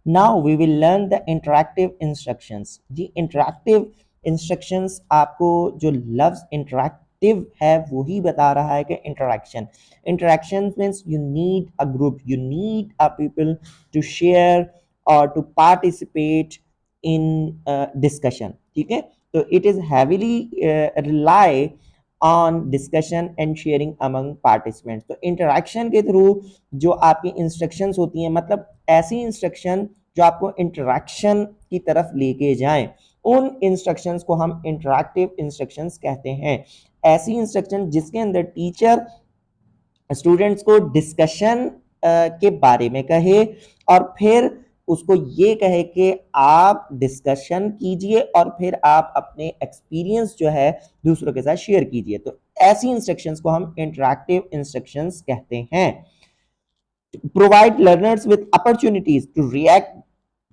Now we will learn the interactive instructions. जी interactive instructions आपको जो लफ्ज इंटरैक्टिव है वही बता रहा है कि interaction. Interaction means you need a group, you need a people to share और टू पार्टिसिपेट इन डिस्कशन। ठीक है, तो it is heavily rely on discussion and sharing among participants. तो इंटरैक्शन के थ्रू जो आपकी इंस्ट्रक्शंस होती हैं, मतलब ऐसी इंस्ट्रक्शन जो आपको इंटरैक्शन की तरफ लेके जाएं, उन इंस्ट्रक्शंस को हम इंटरैक्टिव इंस्ट्रक्शंस कहते हैं। ऐसी इंस्ट्रक्शन जिसके अंदर टीचर स्टूडेंट्स को डिस्कशन के बारे में कहे और फिर उसको ये कहे कि आप डिस्कशन कीजिए और फिर आप अपने एक्सपीरियंस जो है दूसरों के साथ शेयर कीजिए। तो ऐसी इंस्ट्रक्शंस को हम इंटरैक्टिव इंस्ट्रक्शंस कहते हैं। Provide learners with opportunities to react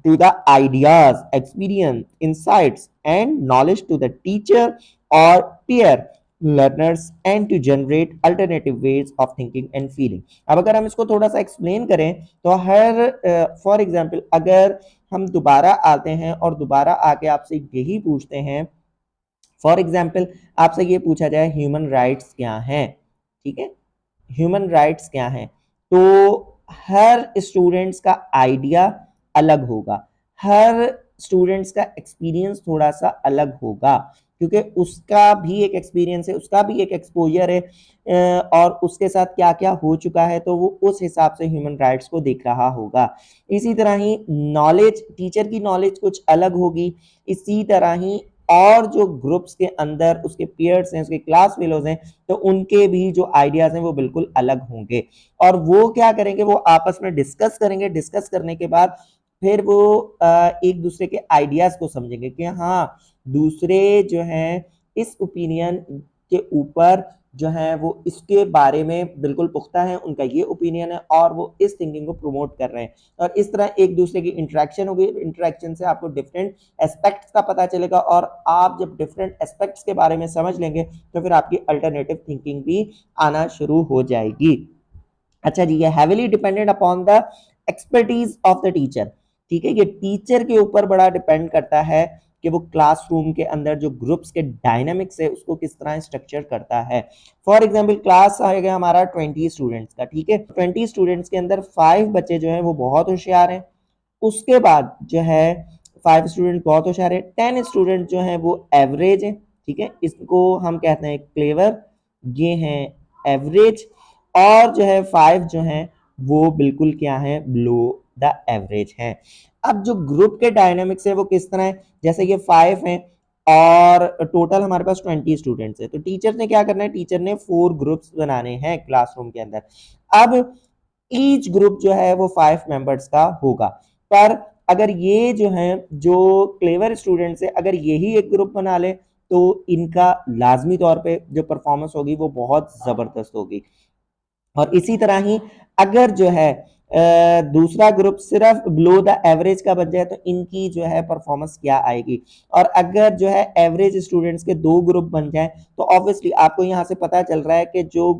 to the ideas, experience, insights, and knowledge to the teacher or peer learners and to generate alternative ways of thinking and feeling। अब अगर हम इसको थोड़ा सा एक्सप्लेन करें तो हर फॉर एग्जांपल अगर हम दोबारा आते हैं और दोबारा आके आपसे यही पूछते हैं, फॉर एग्जांपल आपसे ये पूछा जाए ह्यूमन राइट्स क्या हैं, ठीक है, ह्यूमन राइट्स क्या हैं, तो हर स्टूडेंट्स का आइडिया अलग होगा, हर स्टूडेंट्स का एक्सपीरियंस थोड़ा सा अलग होगा, क्योंकि उसका भी एक एक्सपीरियंस है, उसका भी एक एक्सपोजर है और उसके साथ क्या क्या हो चुका है, तो वो उस हिसाब से ह्यूमन राइट्स को देख रहा होगा। इसी तरह ही नॉलेज, टीचर की नॉलेज कुछ अलग होगी, इसी तरह ही और जो ग्रुप्स के अंदर उसके पीयर्स हैं, उसके क्लास फेलोज हैं, तो उनके भी जो आइडियाज हैं वो बिल्कुल अलग होंगे और वो क्या करेंगे, वो आपस में डिस्कस करेंगे। डिस्कस करने के बाद फिर वो एक दूसरे के आइडियाज को समझेंगे कि हाँ दूसरे जो हैं इस ओपिनियन के ऊपर जो है वो इसके बारे में बिल्कुल पुख्ता है, उनका ये ओपिनियन है और वो इस थिंकिंग को प्रमोट कर रहे हैं, और इस तरह एक दूसरे की इंटरेक्शन होगी। इंटरेक्शन से आपको डिफरेंट एस्पेक्ट्स का पता चलेगा और आप जब डिफरेंट एस्पेक्ट्स के बारे में समझ लेंगे तो फिर आपकी अल्टरनेटिव थिंकिंग भी आना शुरू हो जाएगी। अच्छा जी, ये heavily dependent upon the expertise of the teacher. ठीक है, ये टीचर के ऊपर बड़ा डिपेंड करता है कि वो क्लासरूम के अंदर जो ग्रुप्स के डायनामिक्स है उसको किस तरह स्ट्रक्चर करता है। फॉर एग्जांपल क्लास आएगा हमारा 20 स्टूडेंट्स का, ठीक है, 20 स्टूडेंट्स के अंदर 5 बच्चे जो हैं वो बहुत होशियार हैं, उसके बाद जो है 5 स्टूडेंट बहुत होशियार है, 10 स्टूडेंट जो हैं वो एवरेज है, ठीक है, इसको हम कहते हैं क्लेवर, ये हैं एवरेज, और जो है 5 जो हैं वो बिल्कुल क्या है, बिलो द एवरेज है। अब जो ग्रुप के डायनामिक्स है वो किस तरह है, जैसे ये 5 हैं और टोटल हमारे पास 20 स्टूडेंट्स है, तो टीचर ने क्या करना है, टीचर ने 4 ग्रुप्स बनाने हैं क्लासरूम के अंदर। अब ईच ग्रुप जो है वो 5 मेंबर्स का होगा, पर अगर ये जो है जो क्लेवर स्टूडेंट्स है अगर यही एक ग्रुप बना ले तो इनका लाजमी तौर पे जो परफॉर्मेंस होगी वो बहुत ज़बरदस्त होगी। और इसी तरह ही अगर जो है दूसरा ग्रुप सिर्फ बिलो द एवरेज का बन जाए तो इनकी जो है परफॉर्मेंस क्या आएगी, और अगर जो है एवरेज स्टूडेंट्स के 2 ग्रुप बन जाए तो ऑब्वियसली आपको यहाँ से पता चल रहा है कि जो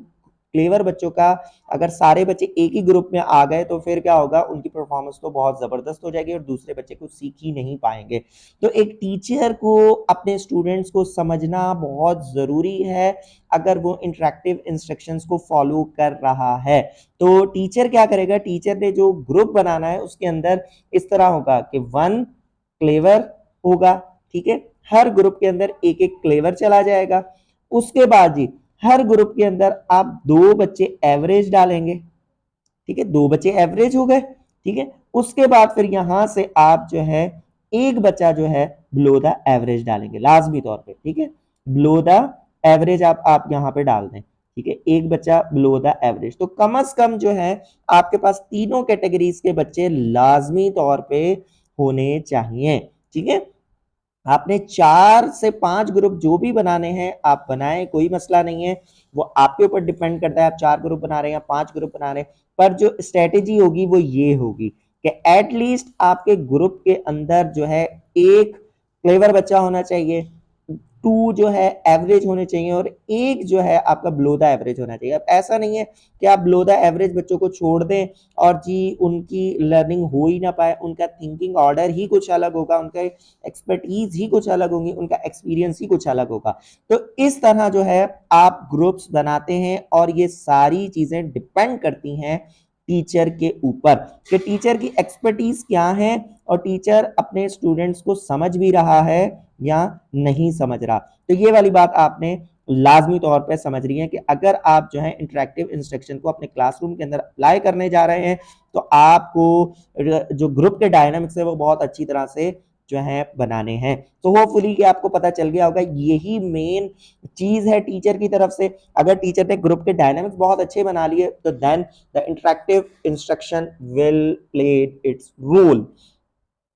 क्लेवर बच्चों का अगर सारे बच्चे एक ही ग्रुप में आ गए तो फिर क्या होगा, उनकी परफॉर्मेंस तो बहुत ज़बरदस्त हो जाएगी और दूसरे बच्चे कुछ सीख ही नहीं पाएंगे। तो एक टीचर को अपने स्टूडेंट्स को समझना बहुत ज़रूरी है अगर वो इंटरेक्टिव इंस्ट्रक्शंस को फॉलो कर रहा है। तो टीचर क्या करेगा, टीचर ने जो ग्रुप बनाना है उसके अंदर इस तरह होगा कि 1 क्लेवर होगा, ठीक है, हर ग्रुप के अंदर एक एक क्लेवर चला जाएगा। उसके बाद जी हर ग्रुप के अंदर आप 2 बच्चे एवरेज डालेंगे, ठीक है, 2 बच्चे एवरेज हो गए, ठीक है, उसके बाद फिर यहां से आप जो है एक बच्चा जो है बिलो द एवरेज डालेंगे लाजमी तौर पे, ठीक है, बिलो द एवरेज आप यहां पे डाल दें, ठीक है, एक बच्चा बिलो द एवरेज। तो कम से कम जो है आपके पास तीनों कैटेगरीज के बच्चे लाजमी तौर पे होने चाहिए, ठीक है। आपने 4 से 5 ग्रुप जो भी बनाने हैं आप बनाएं, कोई मसला नहीं है, वो आपके ऊपर डिपेंड करता है आप 4 ग्रुप बना रहे हैं या 5 ग्रुप बना रहे हैं, पर जो स्ट्रेटेजी होगी वो ये होगी कि एटलीस्ट आपके ग्रुप के अंदर जो है एक क्लेवर बच्चा होना चाहिए, 2 जो है एवरेज होने चाहिए और 1 जो है आपका बिलो द एवरेज होना चाहिए। अब ऐसा नहीं है कि आप बिलो द एवरेज बच्चों को छोड़ दें और जी उनकी लर्निंग हो ही ना पाए, उनका थिंकिंग ऑर्डर ही कुछ अलग होगा, उनका एक्सपर्टीज ही कुछ अलग होंगी, उनका एक्सपीरियंस ही कुछ अलग होगा। तो इस तरह जो है आप ग्रुप्स बनाते हैं और ये सारी चीजें डिपेंड करती हैं टीचर के ऊपर कि टीचर की एक्सपर्टीज क्या है और टीचर अपने स्टूडेंट्स को समझ भी रहा है या नहीं समझ रहा। तो ये वाली बात आपने लाजमी तौर पे समझ रही है कि अगर आप जो है इंटरेक्टिव इंस्ट्रक्शन को अपने क्लासरूम के अंदर अप्लाई करने जा रहे हैं तो आपको जो ग्रुप के डायनामिक्स है वो बहुत अच्छी तरह से जो है बनाने हैं। तो होपफुली कि आपको पता चल गया होगा, यही मेन चीज है टीचर की तरफ से। अगर टीचर ने ग्रुप के डायनामिक्स बहुत अच्छे बना लिए तो then the interactive instruction will play its role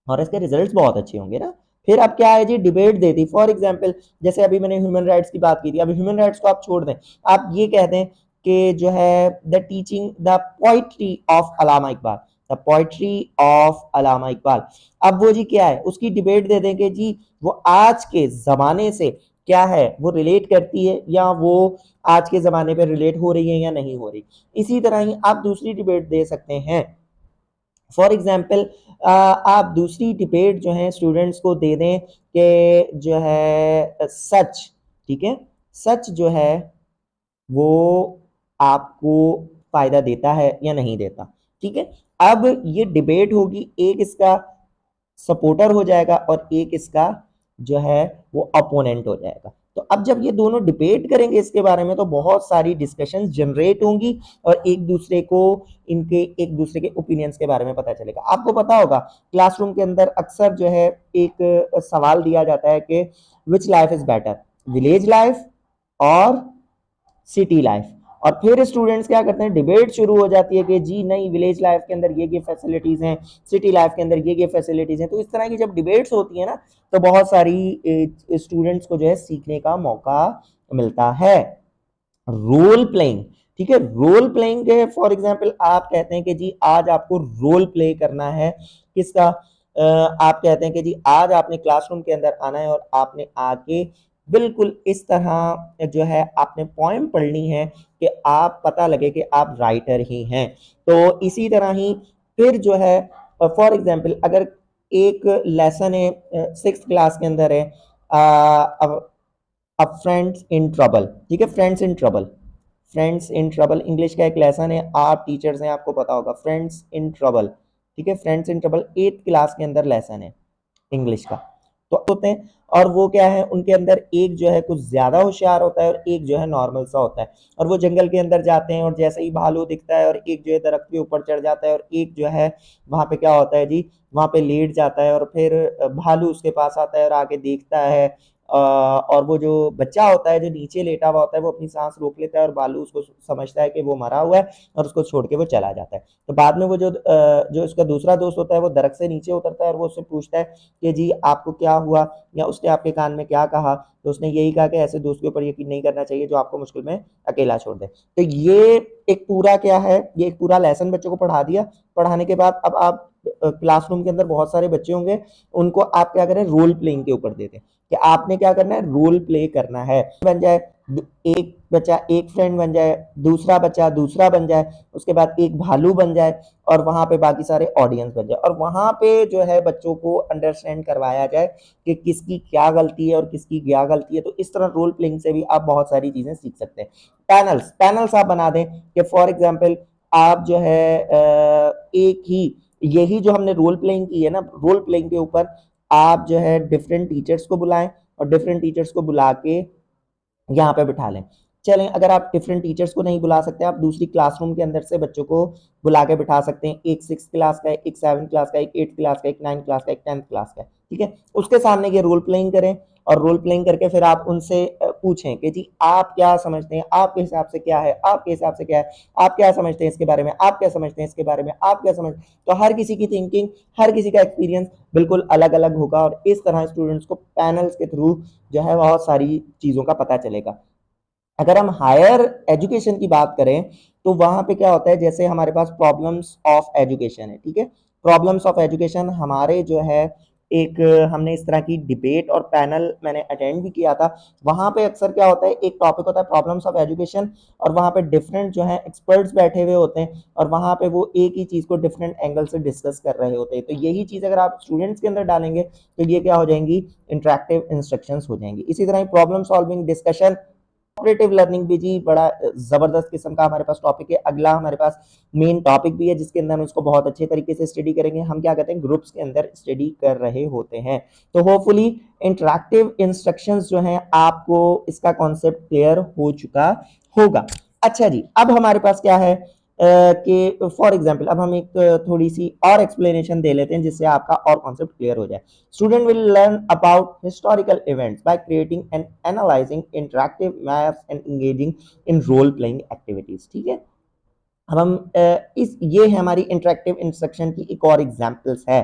और इसके रिजल्ट्स बहुत अच्छे होंगे ना। फिर अब क्या है जी, डिबेट दे दी। फॉर एग्जांपल जैसे अभी मैंने ह्यूमन राइट्स की बात की थी, अब ह्यूमन राइट्स को आप छोड़ दें, आप ये कह दें कि जो है the teaching the poetry of Allama Iqbal, the poetry of Allama Iqbal. अब वो जी क्या है, उसकी डिबेट दे दें कि जी वो आज के जमाने से क्या है, वो रिलेट करती है या वो आज के जमाने पे रिलेट हो रही है या नहीं हो रही। इसी तरह ही आप दूसरी डिबेट दे सकते हैं। फॉर एग्जाम्पल आप दूसरी डिबेट जो है स्टूडेंट्स को दे दें कि जो है सच, ठीक है, सच जो है वो आपको फायदा देता है या नहीं देता। ठीक है, अब ये डिबेट होगी, एक इसका सपोर्टर हो जाएगा और एक इसका जो है वो अपोनेंट हो जाएगा। तो अब जब ये दोनों डिबेट करेंगे इसके बारे में तो बहुत सारी डिस्कशन जनरेट होंगी और एक दूसरे को एक दूसरे के ओपिनियंस के बारे में पता चलेगा। आपको पता होगा क्लासरूम के अंदर अक्सर जो है एक सवाल दिया जाता है कि विच life is better, village life और सिटी लाइफ। और फिर स्टूडेंट्स क्या करते हैं, डिबेट शुरू हो जाती है कि जी नहीं, विलेज लाइफ के अंदर ये फैसिलिटीज हैं, सिटी लाइफ के अंदर ये फैसिलिटीज हैं। तो इस तरह की जब डिबेट्स होती है ना तो बहुत सारी स्टूडेंट्स को जो है सीखने का मौका मिलता है। रोल प्लेइंग, ठीक है, रोल प्लेइंग के फॉर एग्जांपल आप कहते हैं कि जी आज आपको रोल प्ले करना है किसका, आप कहते हैं कि जी आज आपने क्लासरूम के अंदर आना है और आपने आके बिल्कुल इस तरह जो है आपने पोएम पढ़नी है कि आप पता लगे कि आप राइटर ही हैं। तो इसी तरह ही फिर जो है फॉर एग्जांपल अगर एक लेसन है 6th क्लास के अंदर है, अब फ्रेंड्स इन ट्रबल, ठीक है, friends in trouble, friends in trouble English का एक लेसन है, आप टीचर्स हैं आपको पता होगा, फ्रेंड्स इन ट्रबल, ठीक है, friends in trouble 8th class के अंदर लेसन है इंग्लिश का। तो होते हैं और वो क्या है, उनके अंदर एक जो है कुछ ज्यादा होशियार होता है और एक जो है नॉर्मल सा होता है। और वो जंगल के अंदर जाते हैं और जैसे ही भालू दिखता है और एक जो है दरख्त के ऊपर चढ़ जाता है और एक जो है वहां पे क्या होता है जी, वहां पे लेट जाता है और फिर भालू उसके पास आता है और आके देखता है और वो जो बच्चा होता है जो नीचे लेटा हुआ होता है वो अपनी सांस रोक लेता है और भालू उसको समझता है कि वो मरा हुआ है और उसको छोड़ के वो चला जाता है। तो बाद में वो जो उसका दूसरा दोस्त होता है वो दरख्त से नीचे उतरता है और वो उससे पूछता है कि जी आपको क्या हुआ या उसने आपके कान में क्या कहा। तो उसने यही कहा कि ऐसे दोस्त के ऊपर यकीन नहीं करना चाहिए जो आपको मुश्किल में अकेला छोड़ दे। तो ये एक पूरा क्या है, ये एक पूरा लेसन बच्चों को पढ़ा दिया। पढ़ाने के बाद अब आप क्लासरूम के अंदर बहुत सारे बच्चे होंगे, उनको आप क्या करें, रोल प्लेइंग के ऊपर देते हैं कि आपने क्या करना है, रोल प्ले करना है। बन जाए एक बच्चा एक फ्रेंड बन जाए, दूसरा बच्चा दूसरा बन जाए, उसके बाद एक भालू बन जाए और वहां पे बाकी सारे ऑडियंस बन जाए और वहां पे जो है बच्चों को अंडरस्टैंड करवाया जाए कि किसकी क्या गलती है और किसकी क्या गलती है। तो इस तरह रोल प्लेइंग से भी आप बहुत सारी चीजें सीख सकते हैं। पैनल्स आप बना दें कि फॉर एग्जाम्पल आप जो है एक ही यही जो हमने रोल प्लेइंग की है ना, रोल प्लेइंग के ऊपर आप जो है डिफरेंट टीचर्स को बुलाएं और डिफरेंट टीचर्स को बुला के यहाँ पे बिठा लें। चलें, अगर आप डिफरेंट टीचर्स को नहीं बुला सकते, आप दूसरी क्लासरूम के अंदर से बच्चों को बुला के बिठा सकते हैं। एक 6th क्लास का है, एक 7th क्लास का, एक 8th क्लास का, एक 9th क्लास का, एक 10th क्लास का, ठीक है। उसके सामने ये रोल प्लेइंग करें और रोल प्लेइंग करके फिर आप उनसे पूछें कि जी आप क्या समझते हैं, आपके हिसाब से क्या है, आपके हिसाब से क्या है, आप क्या समझते हैं इसके बारे में, आप क्या समझते हैं इसके बारे में, आप क्या समझ। तो हर किसी की थिंकिंग, हर किसी का एक्सपीरियंस बिल्कुल अलग अलग होगा और इस तरह स्टूडेंट्स को पैनल्स के थ्रू जो है बहुत सारी चीजों का पता चलेगा। अगर हम हायर एजुकेशन की बात करें तो वहां पे क्या होता है, जैसे हमारे पास प्रॉब्लम्स ऑफ एजुकेशन है, ठीक है। प्रॉब्लम्स ऑफ एजुकेशन हमारे जो है एक हमने इस तरह की डिबेट और पैनल मैंने अटेंड भी किया था। वहाँ पे अक्सर क्या होता है, एक टॉपिक होता है प्रॉब्लम्स ऑफ एजुकेशन, और वहाँ पे डिफरेंट जो है एक्सपर्ट्स बैठे हुए होते हैं और वहाँ पे वो एक ही चीज़ को डिफरेंट एंगल से डिस्कस कर रहे होते हैं। तो यही चीज़ अगर आप स्टूडेंट्स के अंदर डालेंगे तो ये क्या हो जाएंगी, इंटरेक्टिव इंस्ट्रक्शंस हो जाएंगी। इसी तरह problem solving, discussion, cooperative learning भी जी बड़ा जबरदस्त किस्म का हमारे पास टॉपिक है। अगला हमारे पास मेन टॉपिक भी है जिसके अंदर हम इसको बहुत अच्छे तरीके से स्टडी करेंगे। हम क्या कहते हैं, ग्रुप्स के अंदर स्टडी कर रहे होते हैं। तो होपफुली इंटरैक्टिव इंस्ट्रक्शंस जो हैं आपको इसका कॉन्सेप्ट क्लियर हो चुका होगा। अच्छा जी, अब हमारे पास क्या है कि फॉर एग्जांपल अब हम एक थोड़ी सी और एक्सप्लेनेशन दे लेते हैं जिससे आपका और कॉन्सेप्ट क्लियर हो जाए। Student will learn about historical events by creating and analysing interactive maps and engaging in role playing activities. ठीक है, अब हम इस ये है हमारी इंटरैक्टिव इंस्ट्रक्शन की एक और एग्जांपल्स है।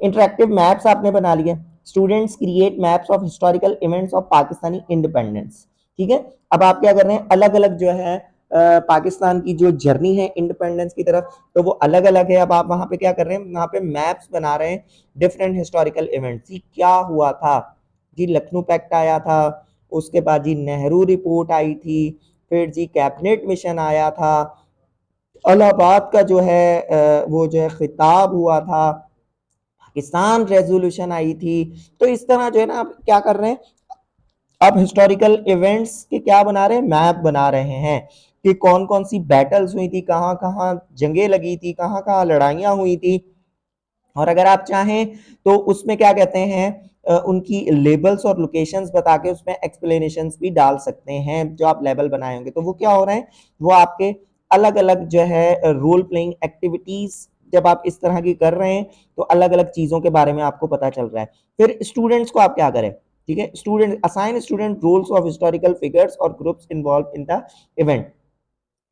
इंटरैक्टिव मैप्स आपने बना लिए, students create maps of historical events of Pakistani independence. ठीक है, अब आप क्या कर रहे हैं, अलग अलग जो है पाकिस्तान की जो जर्नी है इंडिपेंडेंस की तरफ, तो वो अलग अलग है। अब आप वहां पे क्या कर रहे हैं, वहां पे मैप्स बना रहे हैं डिफरेंट हिस्टोरिकल इवेंट्स। जी क्या हुआ था, जी लखनऊ पैक्ट आया था, उसके बाद जी नेहरू रिपोर्ट आई थी, फिर जी कैबिनेट मिशन आया था, इलाहाबाद का जो है वो जो है खिताब हुआ था, पाकिस्तान रेजोल्यूशन आई थी। तो इस तरह जो है ना आप क्या कर रहे हैं, आप हिस्टोरिकल इवेंट्स के क्या बना रहे हैं, मैप बना रहे हैं कि कौन कौन सी बैटल्स हुई थी, कहाँ कहाँ जंगें लगी थी, कहाँ कहाँ लड़ाइयाँ हुई थी। और अगर आप चाहें तो उसमें क्या कहते हैं, उनकी लेबल्स और लोकेशंस बता के उसमें एक्सप्लेनेशंस भी डाल सकते हैं। जो आप लेबल बनाए होंगे तो वो क्या हो रहे हैं, वो आपके अलग अलग जो है रोल प्लेइंग एक्टिविटीज जब आप इस तरह की कर रहे हैं तो अलग अलग चीजों के बारे में आपको पता चल रहा है। फिर स्टूडेंट्स को आप क्या करें, ठीक है, student assign student roles of historical figures और groups involve in the event.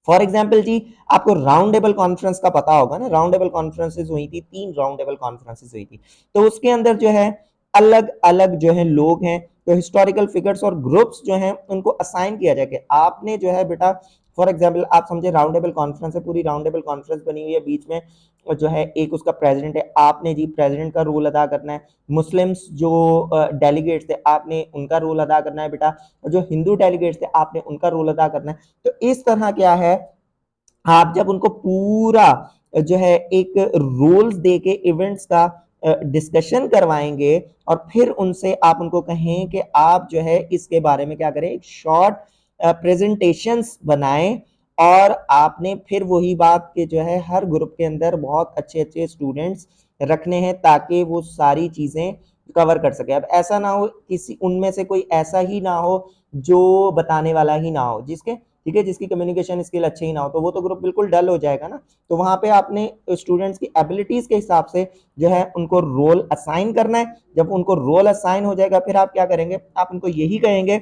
For example जी, आपको राउंड टेबल कॉन्फ्रेंस का पता होगा ना, राउंड टेबल कॉन्फ्रेंसेज हुई थी, 3 राउंड टेबल कॉन्फ्रेंसेज हुई थी। तो उसके अंदर जो है अलग अलग जो है लोग हैं, तो हिस्टोरिकल फिगर्स और ग्रुप्स जो हैं उनको असाइन किया जाए कि आपने जो है बेटा, फॉर एग्जाम्पल आप समझे राउंड टेबल कॉन्फ्रेंस है, पूरी राउंड टेबल कॉन्फ्रेंस बनी हुई है, बीच में जो है एक उसका प्रेसिडेंट है, आपने जी प्रेसिडेंट का रोल अदा करना है। मुस्लिम्स जो डेलीगेट्स थे आपने उनका रोल अदा करना है बेटा, जो हिंदू डेलीगेट्स थे आपने उनका रोल अदा करना है। तो इस तरह क्या है, आप जब उनको पूरा जो है एक रोल्स दे के इवेंट्स का डिस्कशन करवाएंगे और फिर उनसे आप उनको कहें कि आप जो है इसके बारे में क्या करें, एक शॉर्ट प्रेजेंटेशंस बनाएं, और आपने फिर वही बात कि जो है हर ग्रुप के अंदर बहुत अच्छे अच्छे स्टूडेंट्स रखने हैं ताकि वो सारी चीज़ें कवर कर सके। अब ऐसा ना हो किसी उनमें से कोई ऐसा ही ना हो जो बताने वाला ही ना हो, जिसके ठीक है जिसकी कम्युनिकेशन स्किल अच्छी ही ना हो, तो वो तो ग्रुप बिल्कुल डल हो जाएगा ना। तो वहां पे आपने स्टूडेंट्स की एबिलिटीज के हिसाब से जो है उनको रोल असाइन करना है। जब उनको रोल असाइन हो जाएगा फिर आप क्या करेंगे, आप उनको यही कहेंगे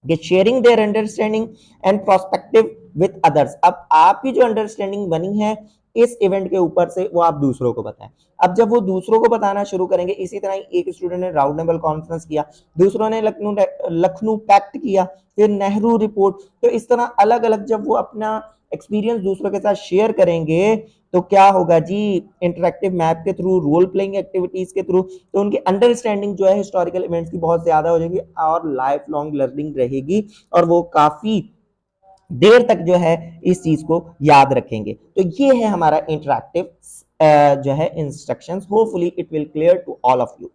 कि sharing their understanding and prospective with others. अब आपकी जो अंडरस्टैंडिंग बनी है इस इवेंट के ऊपर से वो आप दूसरों को बताएं। अब जब वो दूसरों को बताना शुरू करेंगे, इसी तरह एक स्टूडेंट ने राउंड टेबल कॉन्फ्रेंस किया, दूसरों ने लखनऊ पैक्ट किया, फिर नेहरू रिपोर्ट। तो इस तरह अलग अलग जब वो अपना एक्सपीरियंस दूसरों के साथ शेयर करेंगे तो क्या होगा जी, इंटरेक्टिव मैप के थ्रू, रोल प्लेइंग एक्टिविटीज के थ्रू, तो उनकी अंडरस्टैंडिंग जो है हिस्टोरिकल इवेंट्स की बहुत ज्यादा हो जाएगी और लाइफ लॉन्ग लर्निंग रहेगी और वो काफी देर तक जो है इस चीज को याद रखेंगे। तो ये है हमारा इंटरेक्टिव जो है instructions. Hopefully it will clear to all of you.